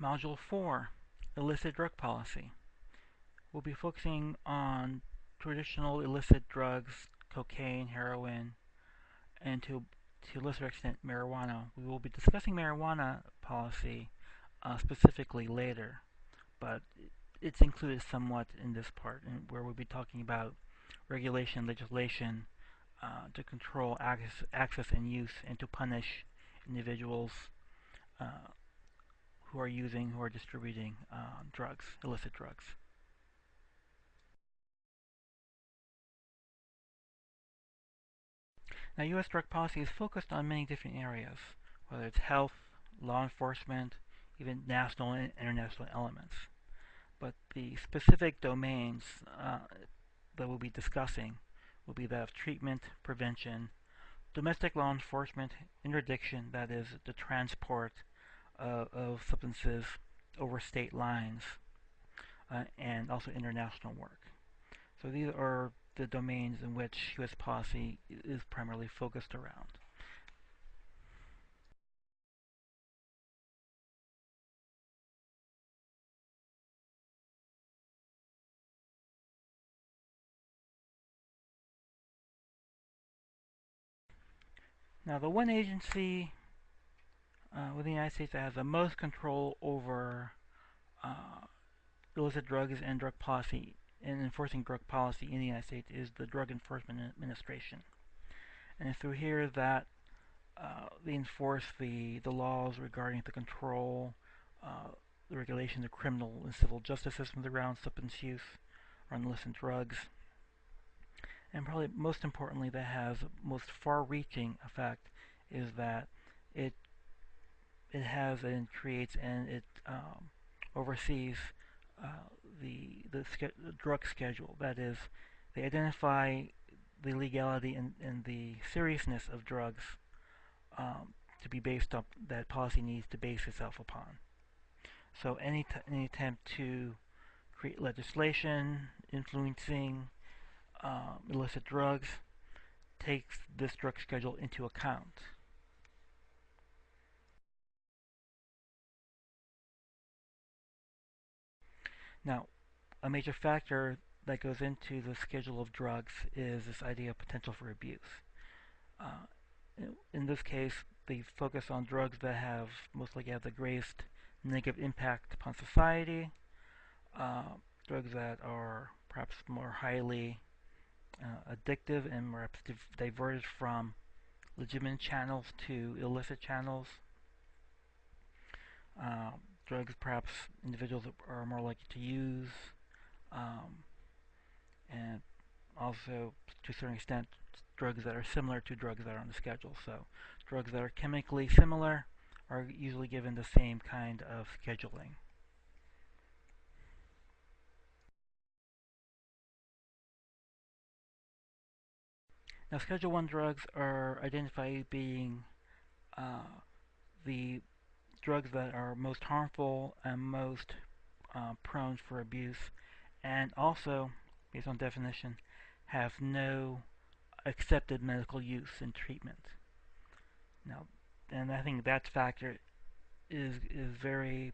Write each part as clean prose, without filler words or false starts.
Module 4, Illicit Drug Policy. We'll be focusing on traditional illicit drugs, cocaine, heroin, and to a lesser extent marijuana. We will be discussing marijuana policy specifically later, but it's included somewhat in this part, where we'll be talking about regulation legislation to control access and use and to punish individuals uh, who are distributing drugs, illicit drugs. Now, U.S. drug policy is focused on many different areas, whether it's health, law enforcement, even national and international elements. But the specific domains that we'll be discussing will be that of treatment, prevention, domestic law enforcement, interdiction, that is, the transport of substances over state lines, and also international work. So these are the domains in which U.S. policy is primarily focused around. Now, the one agency within the United States that has the most control over uh, illicit drugs and drug policy and enforcing drug policy in the United States is the Drug Enforcement Administration. And it's through here that they enforce the laws regarding the control, uh, the regulation of criminal and civil justice systems around substance use or illicit drugs. And probably most importantly, that has most far-reaching effect is that it it has and creates and it oversees the drug schedule. That is, they identify the legality and the seriousness of drugs to be based up that policy needs to base itself upon. So any attempt to create legislation influencing illicit drugs takes this drug schedule into account. Now, a major factor that goes into the schedule of drugs is this idea of potential for abuse. Uh, in this case, they focus on drugs that have most likely have the greatest negative impact upon society, uh, drugs that are perhaps more highly addictive and perhaps diverted from legitimate channels to illicit channels. Uh, Drugs perhaps individuals are more likely to use, um, and also to a certain extent drugs that are similar to drugs that are on the schedule. So drugs that are chemically similar are usually given the same kind of scheduling. Now, Schedule 1 drugs are identified being uh, the drugs that are most harmful and most prone for abuse, and also, based on definition, have no accepted medical use and treatment. Now, and I think that factor is very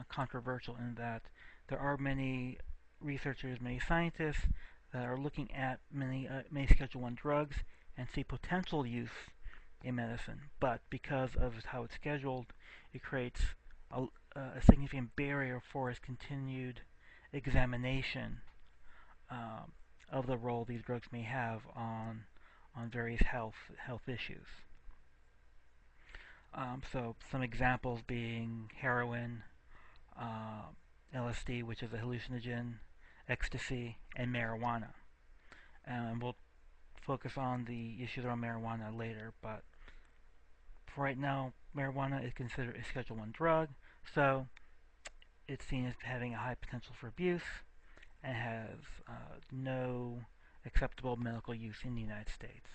controversial in that there are many researchers, many scientists that are looking at many Schedule 1 drugs and see potential use in medicine, but because of how it's scheduled, it creates a significant barrier for its continued examination um, of the role these drugs may have on various health issues. So some examples being heroin, uh, LSD, which is a hallucinogen, ecstasy, and marijuana. And we'll focus on the issues around marijuana later, but for right now, marijuana is considered a Schedule 1 drug, so it's seen as having a high potential for abuse and has no acceptable medical use in the United States.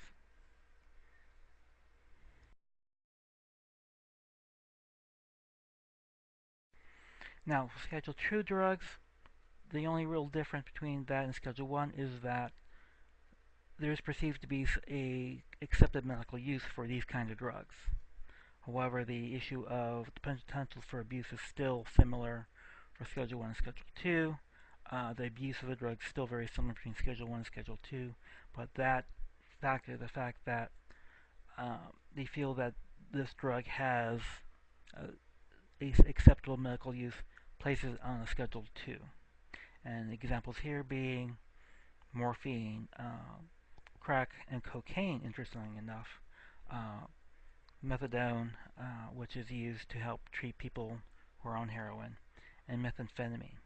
Now, for Schedule 2 drugs, the only real difference between that and Schedule 1 is that there is perceived to be a accepted medical use for these kinds of drugs. However, the issue of the potential for abuse is still similar for Schedule 1 and Schedule 2. The abuse of the drug is still very similar between Schedule 1 and Schedule 2, but that factor, the fact that they feel that this drug has uh, acceptable medical use, places it on a Schedule 2. And examples here being morphine, crack, and cocaine, interestingly enough. Uh, Methadone, which is used to help treat people who are on heroin, and methamphetamine.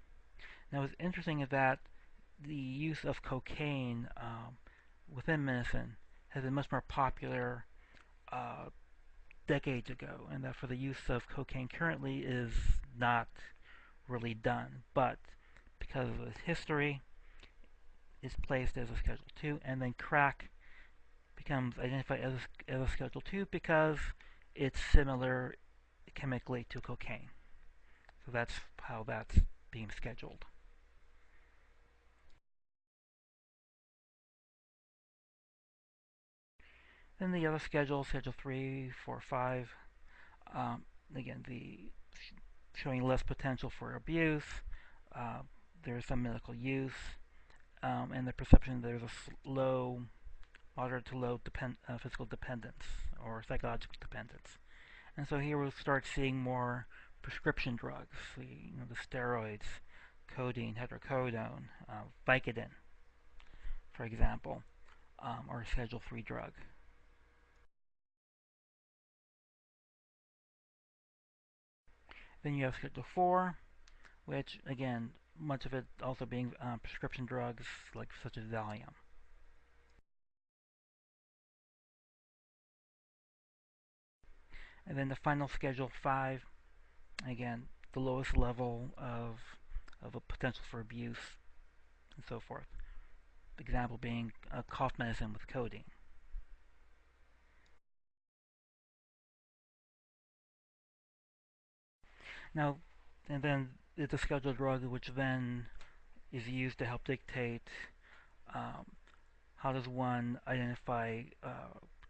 Now, what's interesting is that the use of cocaine within medicine has been much more popular uh, decades ago, and that for the use of cocaine currently is not really done. But because of its history, it's placed as a Schedule 2, and then crack becomes identified as a Schedule 2 because it's similar chemically to cocaine. So that's how that's being scheduled. Then the other schedule, Schedule 3, 4, 5, um, again, the showing less potential for abuse. Uh, there's some medical use, and the perception that there's a low, moderate to low physical dependence or psychological dependence. And so here we'll start seeing more prescription drugs, the steroids, codeine, hydrocodone, Vicodin, for example, or a Schedule 3 drug. Then you have Schedule 4, which again, much of it also being prescription drugs like such as Valium. And then the final Schedule 5, again, the lowest level of a potential for abuse and so forth. Example being cough medicine with codeine. Now, and then it's a scheduled drug which then is used to help dictate um, how does one identify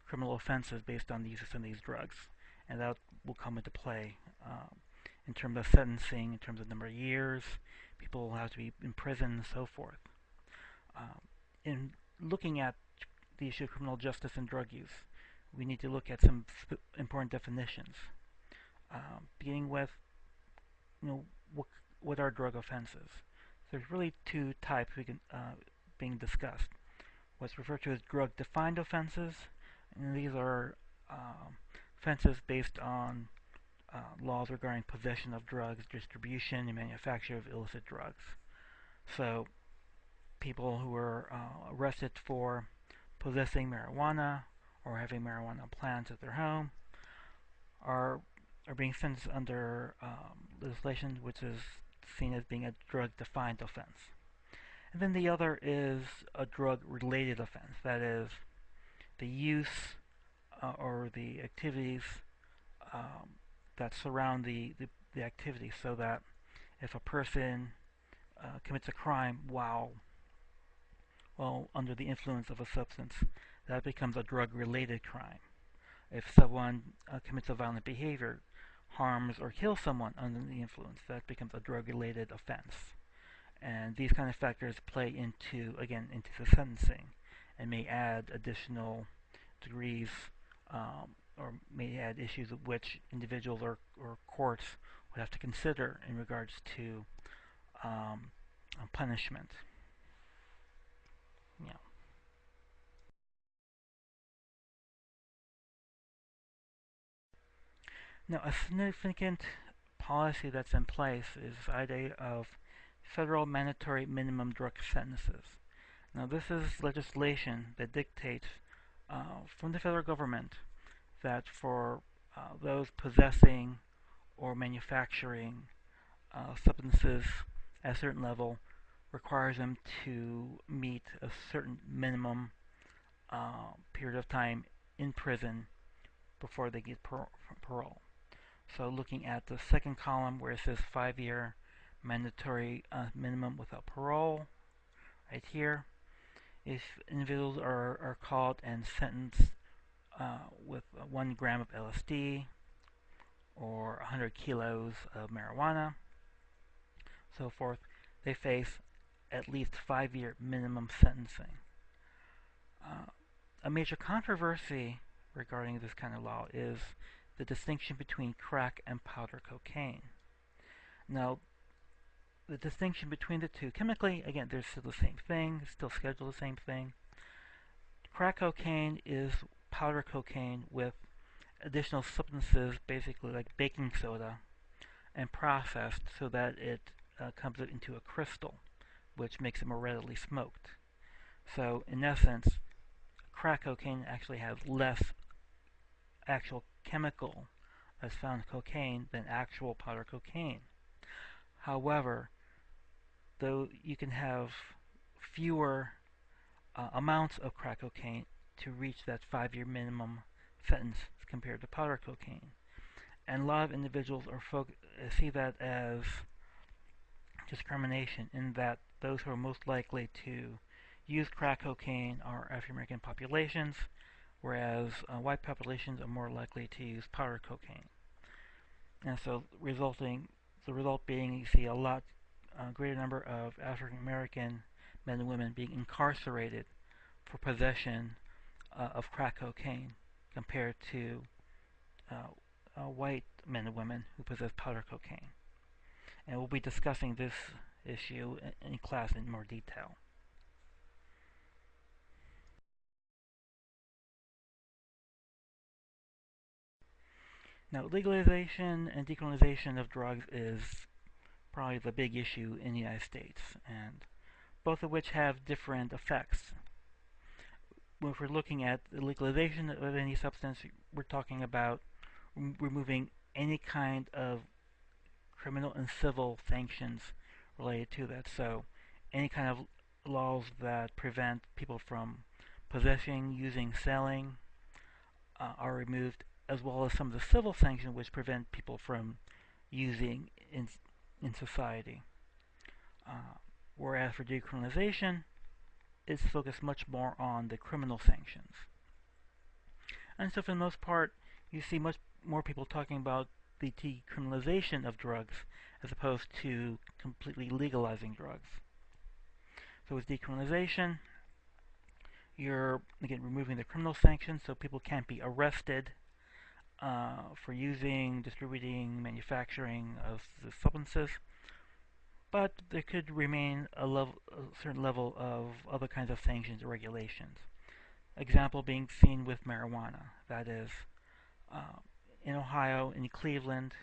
criminal offenses based on the use of some of these drugs, and that will come into play in terms of sentencing, in terms of number of years, people will have to be in prison, and so forth. Um, in looking at the issue of criminal justice and drug use, we need to look at some important definitions, beginning with you know what, what are drug offenses. There's really two types being discussed. What's referred to as drug-defined offenses, and these are offenses based on laws regarding possession of drugs, distribution, and manufacture of illicit drugs. So people who are arrested for possessing marijuana or having marijuana plants at their home are are being sentenced under legislation which is seen as being a drug-defined offense. And then the other is a drug-related offense. That is, the use or the activities um, that surround the activity, so that if a person commits a crime while under the influence of a substance, that becomes a drug-related crime. If someone commits a violent behavior, harms or kills someone under the influence, that becomes a drug-related offense. And these kind of factors play into the sentencing and may add additional degrees or may add issues of which individuals or courts would have to consider in regards to punishment. Yeah. Now, a significant policy that's in place is the idea of federal mandatory minimum drug sentences. Now, this is legislation that dictates from the federal government that for those possessing or manufacturing substances at a certain level requires them to meet a certain minimum period of time in prison before they get parole. So looking at the second column where it says 5-year mandatory minimum without parole, right here, if individuals are caught and sentenced with 1 gram of LSD or 100 kilos of marijuana, so forth, they face at least 5-year minimum sentencing. Uh, a major controversy regarding this kind of law is the distinction between crack and powder cocaine. Now, the distinction between the two, chemically, again, they're still the same thing, still scheduled the same thing. Crack cocaine is powder cocaine with additional substances, basically like baking soda, and processed so that it comes into a crystal, which makes it more readily smoked. So, in essence, crack cocaine actually has less actual chemical as found in cocaine than actual powder cocaine. However, though you can have fewer amounts of crack cocaine to reach that 5-year minimum sentence compared to powder cocaine. And a lot of individuals see that as discrimination in that those who are most likely to use crack cocaine are African American populations, whereas white populations are more likely to use powder cocaine. And so the result being you see a lot greater number of African American men and women being incarcerated for possession of crack cocaine compared to white men and women who possess powder cocaine. And we'll be discussing this issue in class in more detail. Now, legalization and decriminalization of drugs is probably the big issue in the United States, and both of which have different effects. If we're looking at the legalization of any substance, we're talking about removing any kind of criminal and civil sanctions related to that. So, any kind of laws that prevent people from possessing, using, selling are removed, as well as some of the civil sanctions which prevent people from using in society. Whereas for decriminalization, it's focused much more on the criminal sanctions. And so for the most part, you see much more people talking about the decriminalization of drugs as opposed to completely legalizing drugs. So with decriminalization, you're, again, removing the criminal sanctions so people can't be arrested for using, distributing, manufacturing of the substances, but there could remain a certain level of other kinds of sanctions or regulations. Example being seen with marijuana. That is, in Ohio, in Cleveland,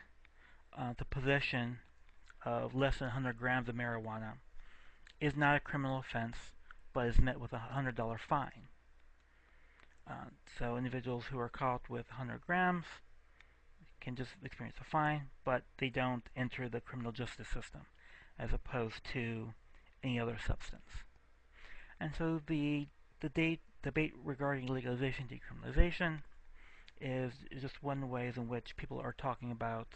the possession of less than 100 grams of marijuana is not a criminal offense, but is met with a $100 fine. So individuals who are caught with 100 grams can just experience a fine, but they don't enter the criminal justice system, as opposed to any other substance. And so the debate regarding legalization, decriminalization is just one way in which people are talking about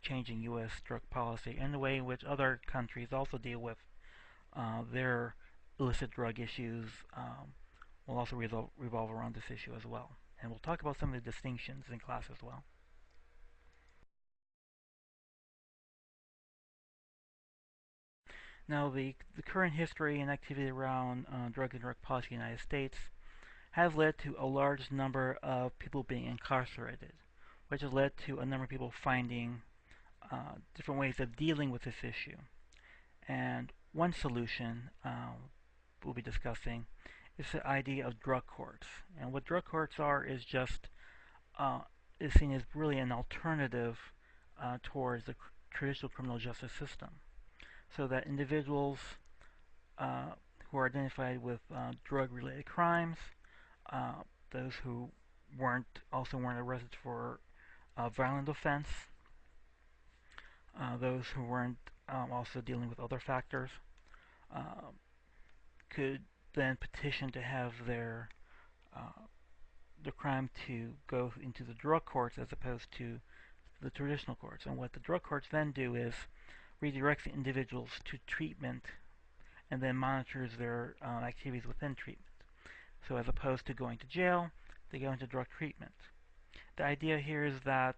changing U.S. drug policy, and the way in which other countries also deal with their illicit drug issues will also revolve around this issue as well. And we'll talk about some of the distinctions in class as well. Now, the current history and activity around drug and drug policy in the United States has led to a large number of people being incarcerated, which has led to a number of people finding different ways of dealing with this issue. And one solution we'll be discussing is the idea of drug courts. And what drug courts are is just is seen as really an alternative towards the traditional criminal justice system, so that individuals who are identified with drug-related crimes, those who weren't arrested for a violent offense, those who weren't also dealing with other factors, could then petition to have the crime to go into the drug courts as opposed to the traditional courts. And what the drug courts then do is redirects the individuals to treatment and then monitors their activities within treatment. So as opposed to going to jail, they go into drug treatment. The idea here is that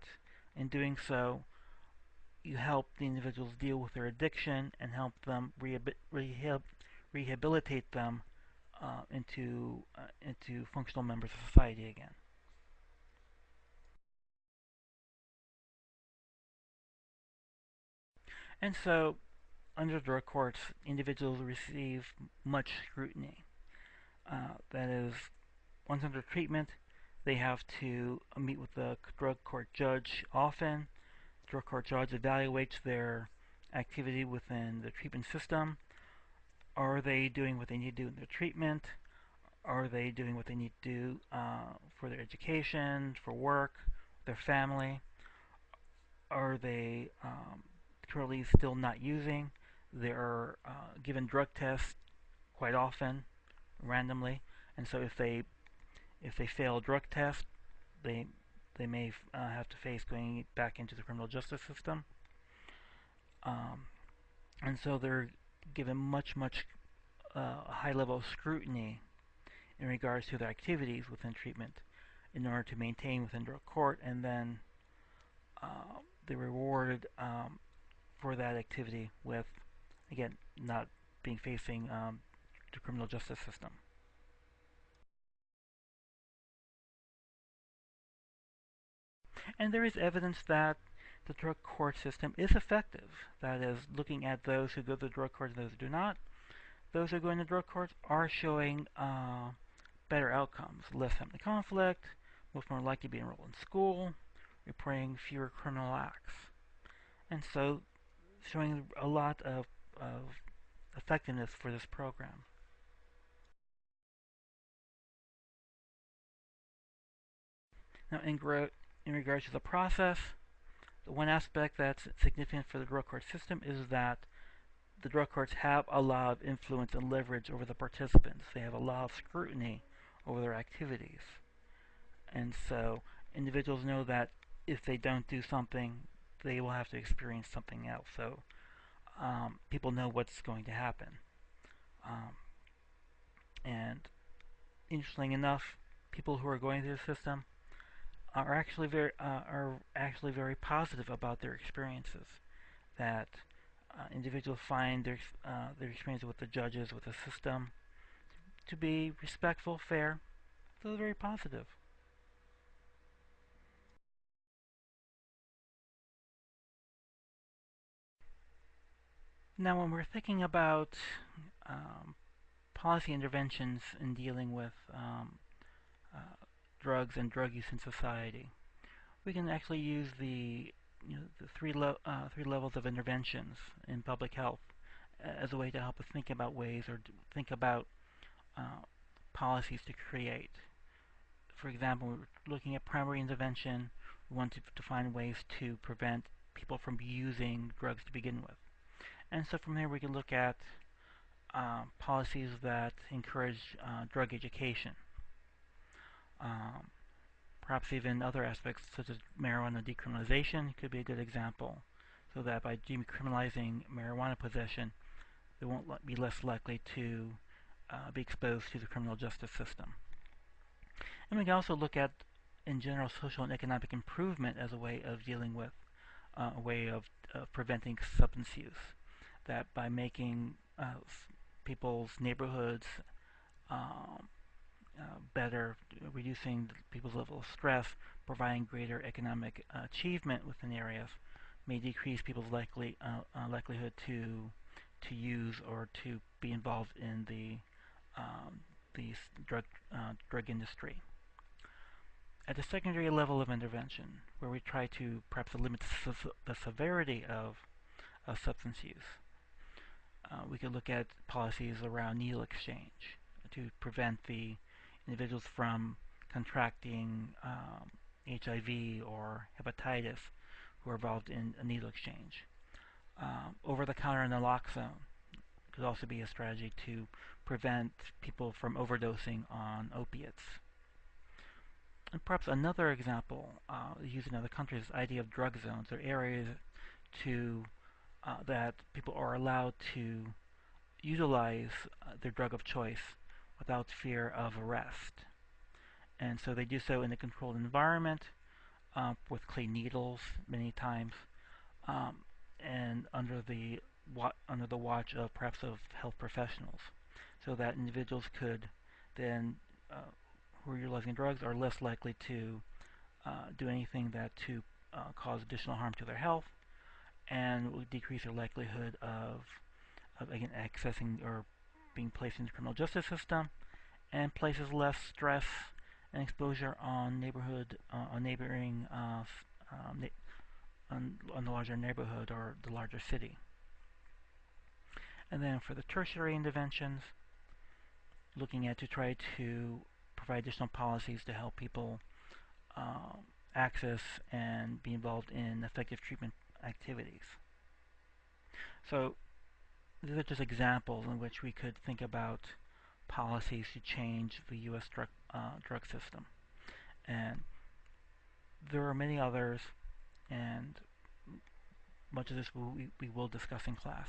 In doing so, you help the individuals deal with their addiction and help them rehabilitate them into functional members of society again. And so, under drug courts, individuals receive much scrutiny. That is, once under treatment, they have to meet with the drug court judge often. The drug court judge evaluates their activity within the treatment system. Are they doing what they need to do in their treatment? Are they doing what they need to do for their education, for work, their family? Are they currently still not using? They're given drug tests quite often, randomly, and so if they fail a drug test, they they may have to face going back into the criminal justice system, um, and so they're given much high level of scrutiny in regards to their activities within treatment in order to maintain within drug court, and then they're rewarded for that activity with, again, not being facing the criminal justice system. And there is evidence that the drug court system is effective. That is, looking at those who go to the drug court and those who do not, those who go into drug courts are showing better outcomes, less family conflict, most more likely to be enrolled in school, reporting fewer criminal acts, and so showing a lot of effectiveness for this program. Now, in regards to the process, the one aspect that's significant for the drug court system is that the drug courts have a lot of influence and leverage over the participants. They have a lot of scrutiny over their activities. And so individuals know that if they don't do something, they will have to experience something else. So people know what's going to happen. Um, and interestingly enough, people who are going through the system are actually very positive about their experiences. That individuals find their experience with the judges, with the system, to be respectful, fair, so very positive. Now, when we're thinking about um, policy interventions in dealing with uh, drugs and drug use in society, we can actually use the three levels of interventions in public health as a way to help us think about ways or think about uh, policies to create. For example, we're looking at primary intervention. We want to find ways to prevent people from using drugs to begin with. And so from there we can look at policies that encourage drug education. Um, Perhaps even other aspects such as marijuana decriminalization could be a good example, so that by decriminalizing marijuana possession, they won't be less likely to be exposed to the criminal justice system. And we can also look at, in general, social and economic improvement as a way of dealing with, a way of preventing substance use. That by making people's neighborhoods um, better, reducing people's level of stress, providing greater economic achievement within areas, may decrease people's likelihood to use or to be involved in the drug industry. At the secondary level of intervention, where we try to perhaps limit the severity of substance use, we could look at policies around needle exchange to prevent the individuals from contracting HIV or hepatitis who are involved in a needle exchange. Over-the-counter naloxone could also be a strategy to prevent people from overdosing on opiates. And perhaps another example used in other countries is the idea of drug zones, or areas to that people are allowed to utilize their drug of choice without fear of arrest. And so they do so in a controlled environment, with clean needles many times, um, and under the watch of perhaps of health professionals, so that individuals could then who are utilizing drugs are less likely to do anything that to cause additional harm to their health, and will decrease their likelihood of again accessing or being placed in the criminal justice system, and places less stress and exposure on neighboring on the larger neighborhood or the larger city. And then for the tertiary interventions, looking at to try to provide additional policies to help people um, access and be involved in effective treatment activities. So these are just examples in which we could think about policies to change the U.S. drug system. And there are many others, and much of this we will discuss in class.